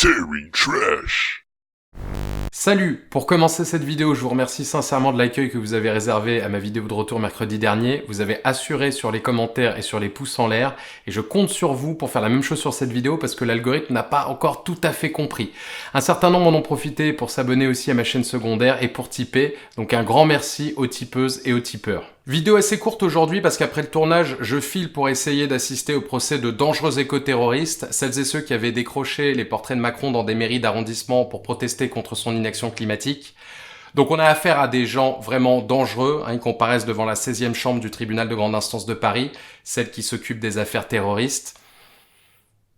Tearing Trash. Salut! Pour commencer cette vidéo, je vous remercie sincèrement de l'accueil que vous avez réservé à ma vidéo de retour mercredi dernier. Vous avez assuré sur les commentaires et sur les pouces en l'air et je compte sur vous pour faire la même chose sur cette vidéo parce que l'algorithme n'a pas encore tout à fait compris. Un certain nombre en ont profité pour s'abonner aussi à ma chaîne secondaire et pour tiper, donc un grand merci aux tipeuses et aux tipeurs. Vidéo assez courte aujourd'hui parce qu'après le tournage, je file pour essayer d'assister au procès de dangereux éco-terroristes, celles et ceux qui avaient décroché les portraits de Macron dans des mairies d'arrondissement pour protester contre son inaction climatique. Donc on a affaire à des gens vraiment dangereux, ils comparaissent devant la 16e chambre du tribunal de grande instance de Paris, celle qui s'occupe des affaires terroristes.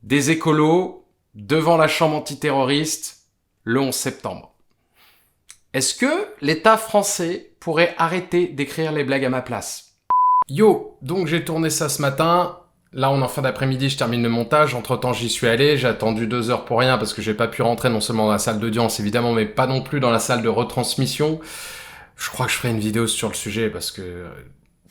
Des écolos devant la chambre antiterroriste le 11 septembre. Est-ce que l'État français pourrait arrêter d'écrire les blagues à ma place? Yo, donc j'ai tourné ça ce matin. Là, on est en fin d'après-midi, je termine le montage. Entre-temps, j'y suis allé. J'ai attendu 2 heures pour rien parce que j'ai pas pu rentrer non seulement dans la salle d'audience, évidemment, mais pas non plus dans la salle de retransmission. Je crois que je ferai une vidéo sur le sujet parce que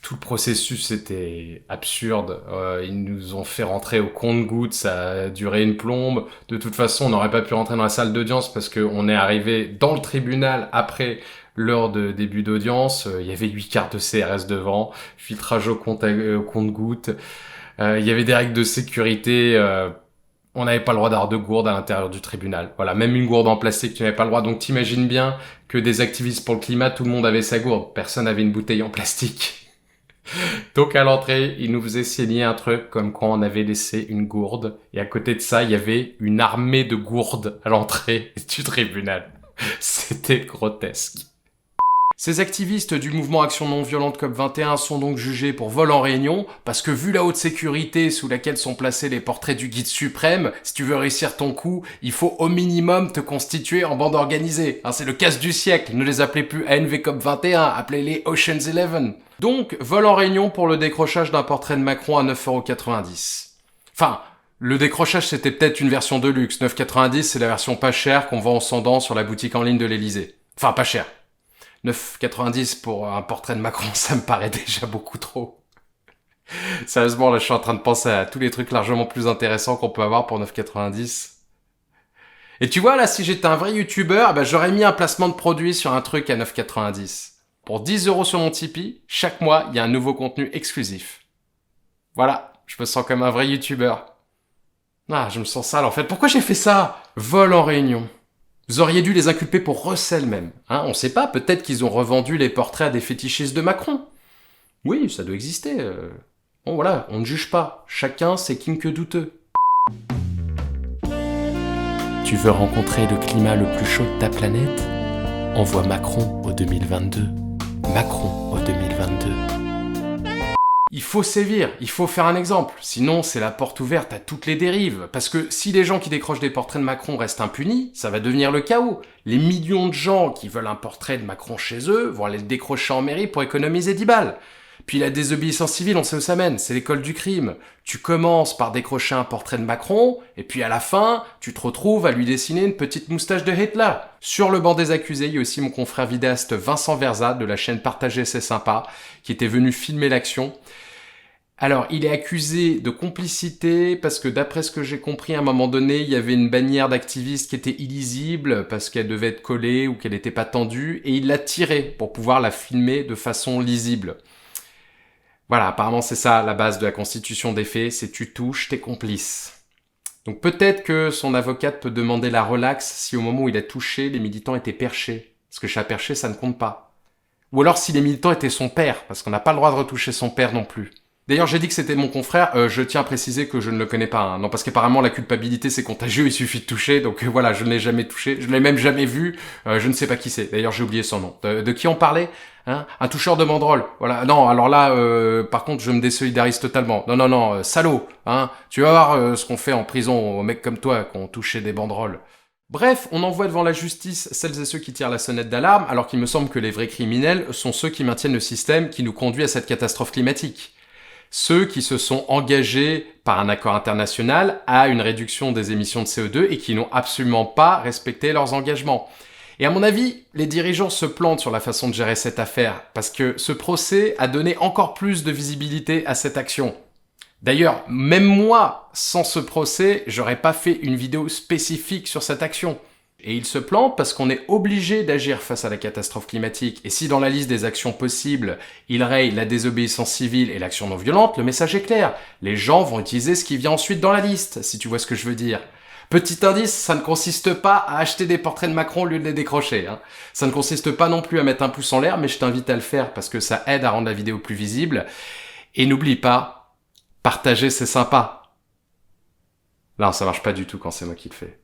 tout le processus était absurde. Ils nous ont fait rentrer au compte-gouttes, ça a duré une plombe. De toute façon, on n'aurait pas pu rentrer dans la salle d'audience parce qu'on est arrivé dans le tribunal après l'heure de début d'audience. Il y avait 8 cartes de CRS devant, filtrage au compte-gouttes. Il y avait des règles de sécurité. On n'avait pas le droit d'avoir de gourde à l'intérieur du tribunal. Voilà, même une gourde en plastique, tu n'avais pas le droit. Donc t'imagines bien que des activistes pour le climat, tout le monde avait sa gourde. Personne n'avait une bouteille en plastique. Donc à l'entrée, ils nous faisaient signer un truc comme quoi on avait laissé une gourde. Et à côté de ça, il y avait une armée de gourdes à l'entrée du tribunal. C'était grotesque. Ces activistes du mouvement Action non violente COP21 sont donc jugés pour vol en réunion, parce que vu la haute sécurité sous laquelle sont placés les portraits du guide suprême, si tu veux réussir ton coup, il faut au minimum te constituer en bande organisée. C'est le casse du siècle, ne les appelez plus ANV COP21, appelez-les Ocean's 11. Donc, vol en réunion pour le décrochage d'un portrait de Macron à 9,90 €. Enfin, le décrochage c'était peut-être une version de luxe, 9,90 € c'est la version pas chère qu'on vend en sondant sur la boutique en ligne de l'Elysée. Enfin, pas cher. 9,90 € pour un portrait de Macron, ça me paraît déjà beaucoup trop. Sérieusement, là, je suis en train de penser à tous les trucs largement plus intéressants qu'on peut avoir pour 9,90 €. Et tu vois, là, si j'étais un vrai youtubeur, j'aurais mis un placement de produit sur un truc à 9,90 €. Pour 10 € sur mon Tipeee, chaque mois, il y a un nouveau contenu exclusif. Voilà, je me sens comme un vrai youtubeur. Je me sens sale, en fait. Pourquoi j'ai fait ça? Vol en réunion. Vous auriez dû les inculper pour recel même. On sait pas, peut-être qu'ils ont revendu les portraits à des fétichistes de Macron. Oui, ça doit exister. Bon voilà, on ne juge pas. Chacun ses kinks douteux. Tu veux rencontrer le climat le plus chaud de ta planète? Envoie Macron au 2022. Macron au 2022. Il faut sévir, il faut faire un exemple, sinon c'est la porte ouverte à toutes les dérives, parce que si les gens qui décrochent des portraits de Macron restent impunis, ça va devenir le chaos. Les millions de gens qui veulent un portrait de Macron chez eux vont aller le décrocher en mairie pour économiser 10 balles. Puis la désobéissance civile, on sait où ça mène, c'est l'école du crime. Tu commences par décrocher un portrait de Macron, et puis à la fin, tu te retrouves à lui dessiner une petite moustache de Hitler. Sur le banc des accusés, il y a aussi mon confrère vidéaste Vincent Verza de la chaîne Partager c'est sympa, qui était venu filmer l'action. Alors, il est accusé de complicité parce que d'après ce que j'ai compris, à un moment donné, il y avait une bannière d'activiste qui était illisible parce qu'elle devait être collée ou qu'elle n'était pas tendue, et il l'a tirée pour pouvoir la filmer de façon lisible. Voilà, apparemment c'est ça la base de la constitution des faits, c'est tu touches, t'es complice. Donc peut-être que son avocate peut demander la relaxe si au moment où il a touché, les militants étaient perchés. Parce que chat perché, ça ne compte pas. Ou alors si les militants étaient son père, parce qu'on n'a pas le droit de retoucher son père non plus. D'ailleurs, j'ai dit que c'était mon confrère, je tiens à préciser que je ne le connais pas. Non, parce qu'apparemment, la culpabilité, c'est contagieux, il suffit de toucher, donc voilà, je ne l'ai jamais touché, je ne l'ai même jamais vu, je ne sais pas qui c'est. D'ailleurs, j'ai oublié son nom. De qui on parlait? Un toucheur de banderole. Voilà, non, alors là, par contre, je me désolidarise totalement. Non, salaud, tu vas voir ce qu'on fait en prison aux mecs comme toi, qui ont touché des banderoles. Bref, on envoie devant la justice celles et ceux qui tirent la sonnette d'alarme, alors qu'il me semble que les vrais criminels sont ceux qui maintiennent le système qui nous conduit à cette catastrophe climatique. Ceux qui se sont engagés par un accord international à une réduction des émissions de CO2 et qui n'ont absolument pas respecté leurs engagements. Et à mon avis, les dirigeants se plantent sur la façon de gérer cette affaire, parce que ce procès a donné encore plus de visibilité à cette action. D'ailleurs, même moi, sans ce procès, j'aurais pas fait une vidéo spécifique sur cette action. Et il se plante parce qu'on est obligé d'agir face à la catastrophe climatique. Et si dans la liste des actions possibles, il raye la désobéissance civile et l'action non violente, le message est clair. Les gens vont utiliser ce qui vient ensuite dans la liste, si tu vois ce que je veux dire. Petit indice, ça ne consiste pas à acheter des portraits de Macron au lieu de les décrocher. Hein. Ça ne consiste pas non plus à mettre un pouce en l'air, mais je t'invite à le faire parce que ça aide à rendre la vidéo plus visible. Et n'oublie pas, partager c'est sympa. Non, ça marche pas du tout quand c'est moi qui le fais.